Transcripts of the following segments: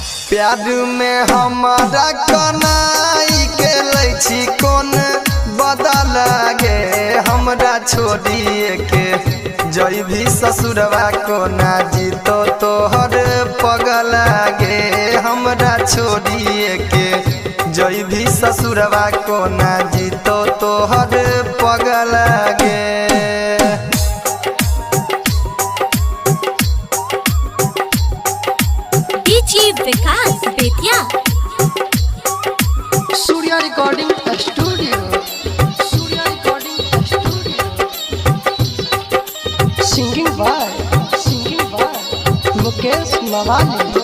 प्यार में हमारा कनाई के लैछी कौन बदल गे हमरा छोड़िए के जई भी ससुरवा को ना जीतो तोहर पगल गे हमरा छोड़िए के जई भी ससुरवा को ना जीतो तोहर पगल गे। Vikas Bettiah Surya recording studio singing by Mukesh Mawali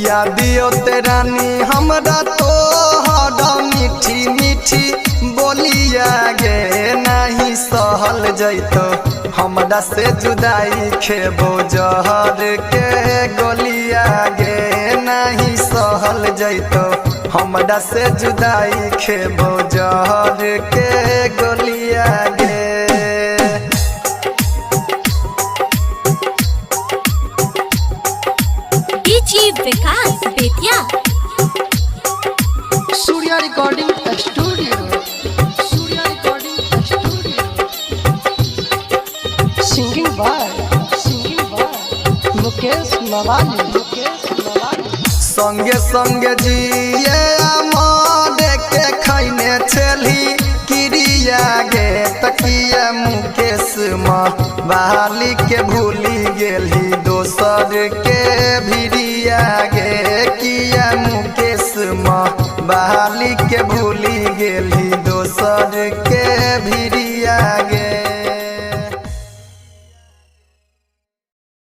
यादियो तेरानी हमरा तोहरा मीठी मीठी बोलिया गे नहीं सहल जैतो हमरा से जुदाई खेबो जहर के गोलिया गे नहीं सहल जैतो हमरा से जुदाई खेबो जहर के गोलिया गे। Vikas Bettiah Surya recording studio singing by Mukesh Mawali संगे संगे जिए मारे के खैने छेली किरिया गे तकिया मुकेश बहाली के भूली गेली दोसर के भिरिया गे किया मुकेश बहाली के भूली गेली दोसर के भिरिया।